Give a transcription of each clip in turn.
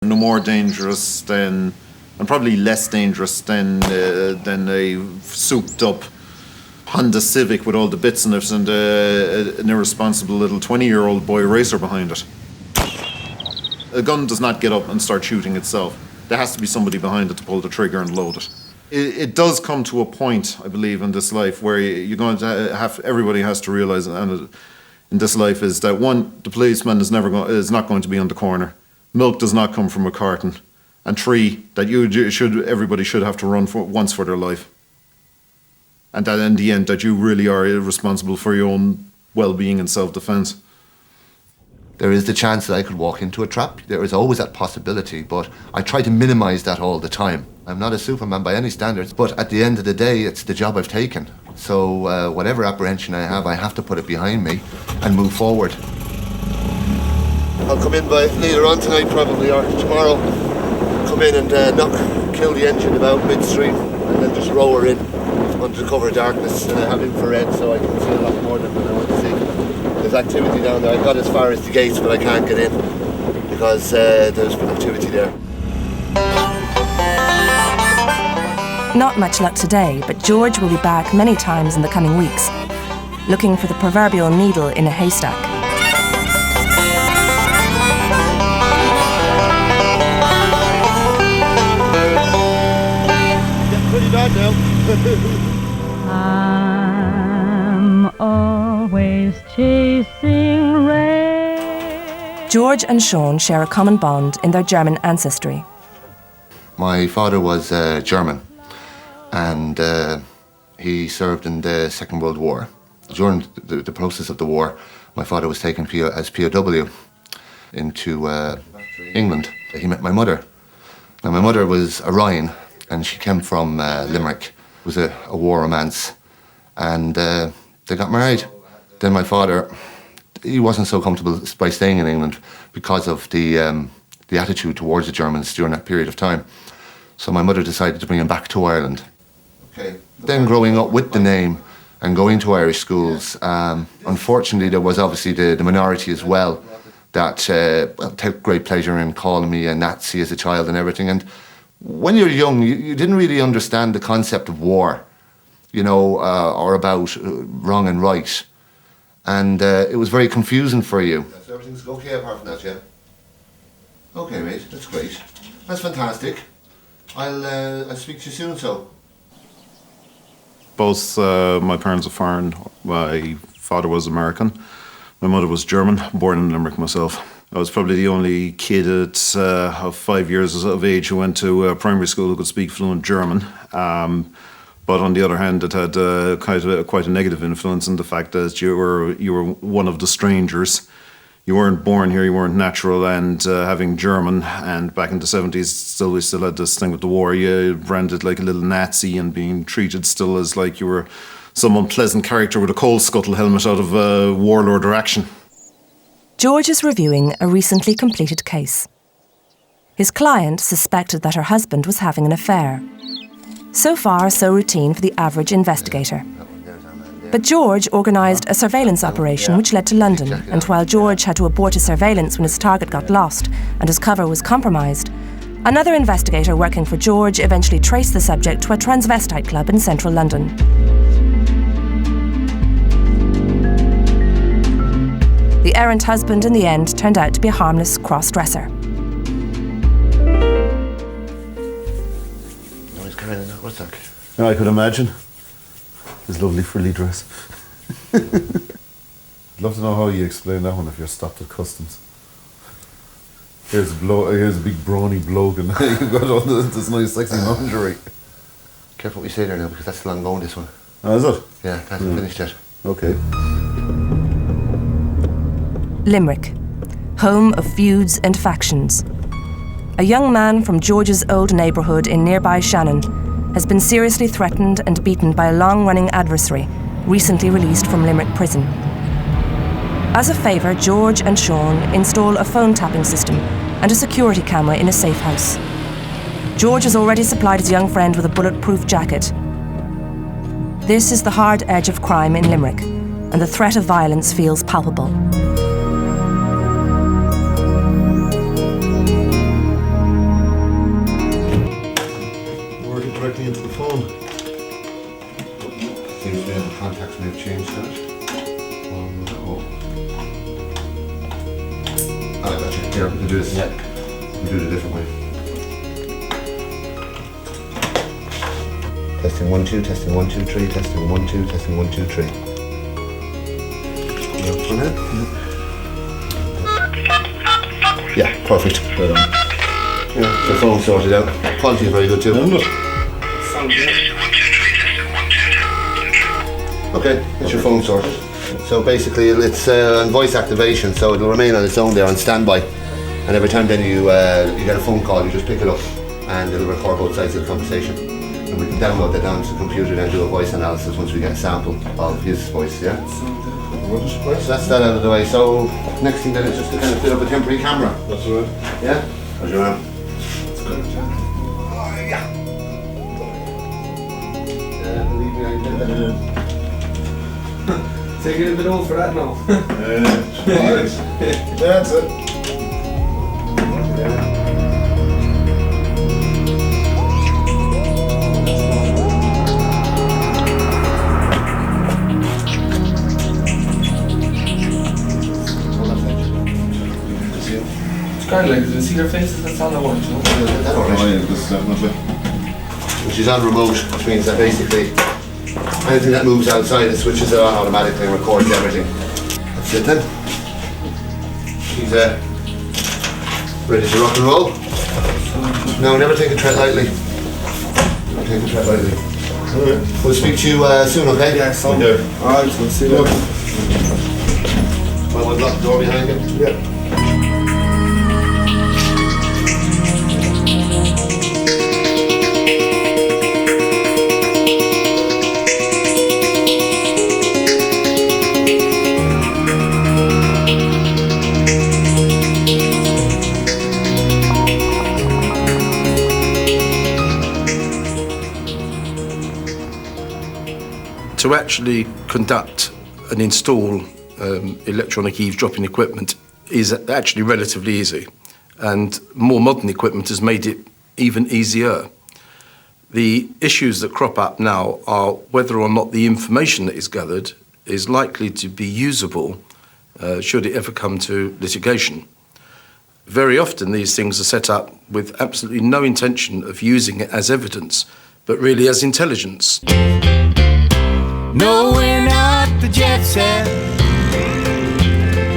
No more dangerous than, and probably less dangerous than a souped-up Honda Civic with all the bits in it and an irresponsible little 20-year-old boy racer behind it. A gun does not get up and start shooting itself. There has to be somebody behind it to pull the trigger and load it. It does come to a point, I believe, in this life where you're going to everybody has to realise, and in this life, is that one, the policeman is not going to be on the corner. Milk does not come from a carton. And three, that everybody should have to run once for their life. And that in the end, that you really are responsible for your own well-being and self-defence. There is the chance that I could walk into a trap. There is always that possibility, but I try to minimise that all the time. I'm not a Superman by any standards, but at the end of the day, it's the job I've taken. So whatever apprehension I have to put it behind me and move forward. I'll come in by later on tonight probably, or tomorrow. Come in and kill the engine about midstream and then just row her in under cover of darkness, and I have infrared so I can see a lot more than I want to see. There's activity down there. I got as far as the gates, but I can't get in because there's activity there. Not much luck today, but George will be back many times in the coming weeks, looking for the proverbial needle in a haystack. Getting pretty bad now. I'm always chasing rain. George and Sean share a common bond in their German ancestry. My father was German, and he served in the Second World War. During the process of the war, my father was taken as POW into England. He met my mother. Now, my mother was Orion, and she came from Limerick. It was a war romance, and they got married. Then my father, he wasn't so comfortable by staying in England because of the attitude towards the Germans during that period of time. So my mother decided to bring him back to Ireland. Okay. Then growing up with the name and going to Irish schools, unfortunately there was obviously the minority as well that took great pleasure in calling me a Nazi as a child and everything. And when you're young, you didn't really understand the concept of war, you know, or about wrong and right. And it was very confusing for you. So everything's okay apart from that, yeah? Okay, mate, that's great. That's fantastic. I'll speak to you soon, so. Both my parents are foreign. My father was American. My mother was German, born in Limerick myself. I was probably the only kid of 5 years of age who went to primary school who could speak fluent German. But on the other hand, it had quite a negative influence in the fact that you were one of the strangers. You weren't born here, you weren't natural, and having German, and back in the 70s, we still had this thing with the war. You branded like a little Nazi and being treated still as like you were some unpleasant character with a coal scuttle helmet out of Warlord or Action. George is reviewing a recently completed case. His client suspected that her husband was having an affair. So far, so routine for the average investigator. But George organised a surveillance operation which led to London, and while George had to abort his surveillance when his target got lost and his cover was compromised, another investigator working for George eventually traced the subject to a transvestite club in central London. The errant husband in the end turned out to be a harmless cross-dresser. What's that? Yeah, I could imagine. His lovely frilly dress. I'd love to know how you explain that one if you're stopped at customs. Here's a big brawny bloke and you've got all this nice sexy lingerie. Careful what you say there now, because that's still ongoing, this one. Oh, is it? Yeah, it hasn't finished yet. Okay. Limerick, home of feuds and factions. A young man from George's old neighbourhood in nearby Shannon has been seriously threatened and beaten by a long-running adversary, recently released from Limerick prison. As a favour, George and Sean install a phone tapping system and a security camera in a safe house. George has already supplied his young friend with a bulletproof jacket. This is the hard edge of crime in Limerick, and the threat of violence feels palpable. do this? Yeah. We'll do it a different way. Testing 1 2, testing 1 2 3, testing 1 2, testing 1 2 3. You up for that? Yeah, perfect. Right on. Yeah, the phone sorted out. Quality is very good too. Okay, it's your phone sorted. So basically it's on voice activation, so it'll remain on its own there on standby. And every time then you get a phone call, you just pick it up and it'll record both sides of the conversation. And we can download that down to the computer and do a voice analysis once we get a sample of his voice, yeah? So that's that out of the way. So next thing then is just to kind of fit up a temporary camera. That's right. Yeah? How's your arm? It's good, yeah. Oh, yeah. Believe me, I did that. Taking a bit old for that now. That's it. It's kind of like, to see their faces, that's all I want, you know? That all Oh, right. yeah, this is definitely. Which is on remote, which means that basically anything that moves outside it switches it on automatically and records everything. That's it then. She's ready to rock and roll. No, never take a tread lightly. Never take a tread lightly. Alright. We'll speak to you soon, okay? Yeah, so. Yeah. Alright, we'll see you. Well, we'll lock the door behind you. Yeah. To actually conduct and install electronic eavesdropping equipment is actually relatively easy, and more modern equipment has made it even easier. The issues that crop up now are whether or not the information that is gathered is likely to be usable should it ever come to litigation. Very often these things are set up with absolutely no intention of using it as evidence, but really as intelligence. No, we're not the jet set.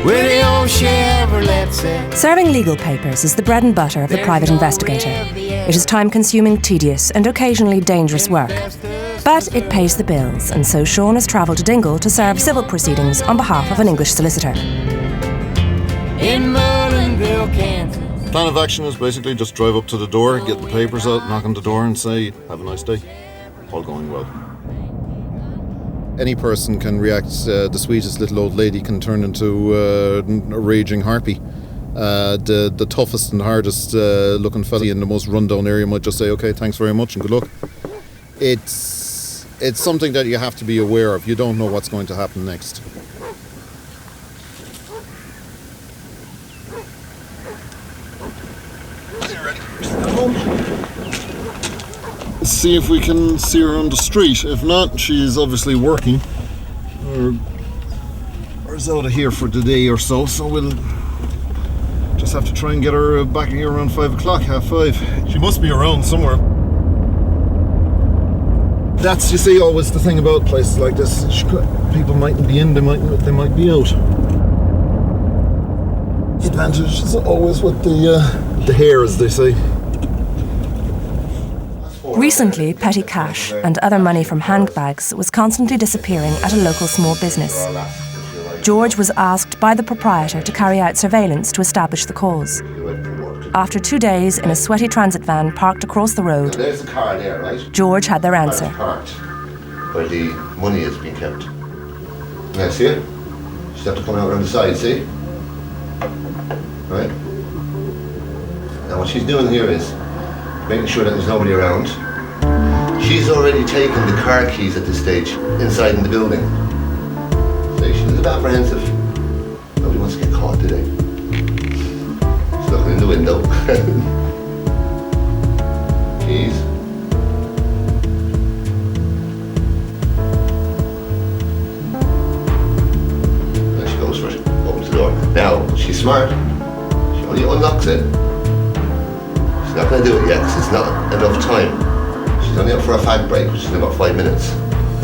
We're the old Chevrolet set. Serving legal papers is the bread and butter of the private investigator. It is time-consuming, tedious, and occasionally dangerous work. But it pays the bills, and so Sean has travelled to Dingle to serve civil proceedings on behalf of an English solicitor. In Merlinville, Kansas. Plan of action is basically just drive up to the door, get the papers out, knock on the door and say, have a nice day. All going well. Any person can react, the sweetest little old lady can turn into a raging harpy. The toughest and hardest looking fella in the most rundown area might just say, okay, thanks very much and good luck. It's something that you have to be aware of. You don't know what's going to happen next. See if we can see her on the street. If not, she's obviously working or is out of here for the day or so, so we'll just have to try and get her back here around 5 o'clock, 5:30. She must be around somewhere. That's, you see, always the thing about places like this. People mightn't be in, they might be out. The advantage is always with the hair, as they say. Recently, petty cash and other money from handbags was constantly disappearing at a local small business. George was asked by the proprietor to carry out surveillance to establish the cause. After 2 days in a sweaty transit van parked across the road, There's the car there, right? George had their answer. Parked where the money is being kept. Yeah, see it? Just have to come out around the side, see? Right? Now what she's doing here is making sure that there's nobody around. She's already taken the car keys at this stage inside in the building. So she's a bit apprehensive. Nobody wants to get caught, do they? She's looking in the window. Keys. There she goes for it. Opens the door. Now, she's smart. She Well, he unlocks it. She's not going to do it yet because it's not enough time. She's only up for a fag break, which is in about 5 minutes.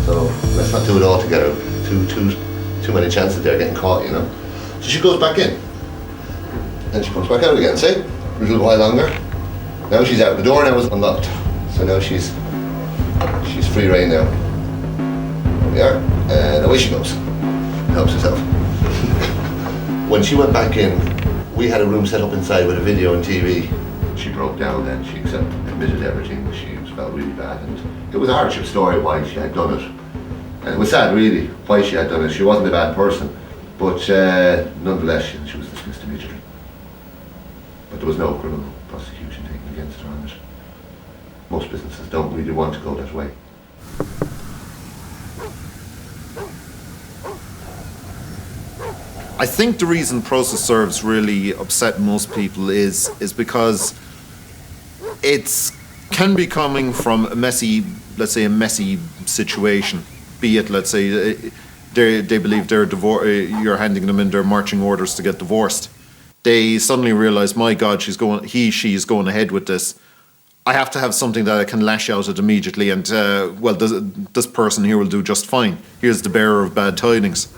So let's not do it all together. Too many chances there getting caught, you know. So she goes back in. And she comes back out again, see? A little while longer. Now she's out. The door now is unlocked. So now she's free rein now. There we are. And away she goes. Helps herself. When she went back in, we had a room set up inside with a video and TV. She broke down then. She admitted everything. She felt really bad. And it was a hardship story why she had done it. And it was sad, really, why she had done it. She wasn't a bad person. But nonetheless, she was dismissed immediately. But there was no criminal prosecution taken against her on it. Most businesses don't really want to go that way. I think the reason process serves really upset most people is because it's can be coming from a messy, let's say a messy situation. Be it, let's say, they believe they're you're handing them in their marching orders to get divorced. They suddenly realise, my God, she's going ahead with this. I have to have something that I can lash out at immediately, and well, this person here will do just fine. Here's the bearer of bad tidings.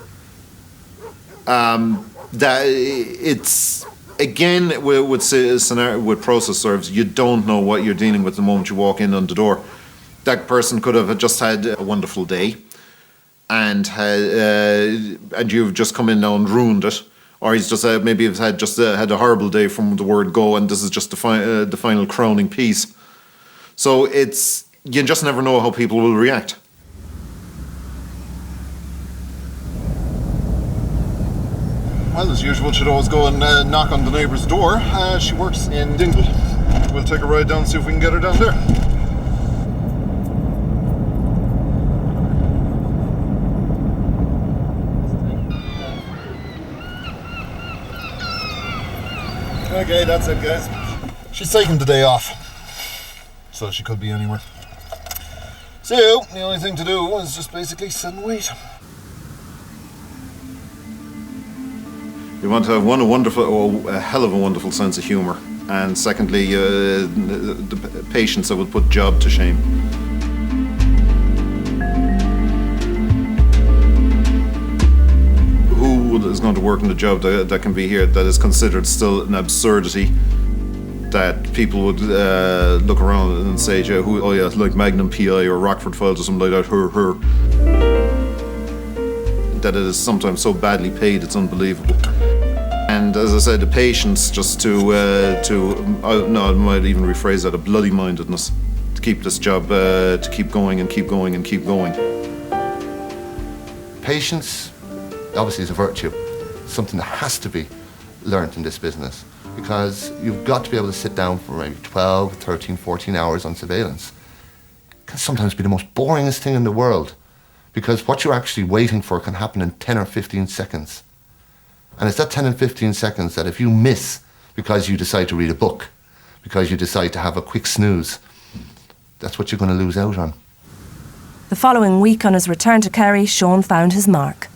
That it's again with process serves. You don't know what you're dealing with the moment you walk in on the door. That person could have just had a wonderful day, and you've just come in now and ruined it, or he's just maybe he's had a horrible day from the word go, and this is just the final crowning piece. So you just never know how people will react. Well, as usual, she'd always go and knock on the neighbour's door. She works in Dingle. We'll take a ride down and see if we can get her down there. Okay, that's it, guys. She's taking the day off, so she could be anywhere. So, the only thing to do is just basically sit and wait. You want to have a hell of a wonderful sense of humour, and secondly, the patience that will put job to shame. Who is going to work in the job that can be here that is considered still an absurdity? That people would look around and say, oh yeah, like Magnum PI or Rockford Files or something like that, her. That it is sometimes so badly paid, it's unbelievable. And as I said, the patience just I might even rephrase that, a bloody mindedness to keep this job, to keep going and keep going and keep going. Patience, obviously, is a virtue, something that has to be learnt in this business, because you've got to be able to sit down for maybe 12, 13, 14 hours on surveillance. It can sometimes be the most boringest thing in the world, because what you're actually waiting for can happen in 10 or 15 seconds. And it's that 10 and 15 seconds that if you miss because you decide to read a book, because you decide to have a quick snooze, that's what you're going to lose out on. The following week on his return to Kerry, Sean found his mark.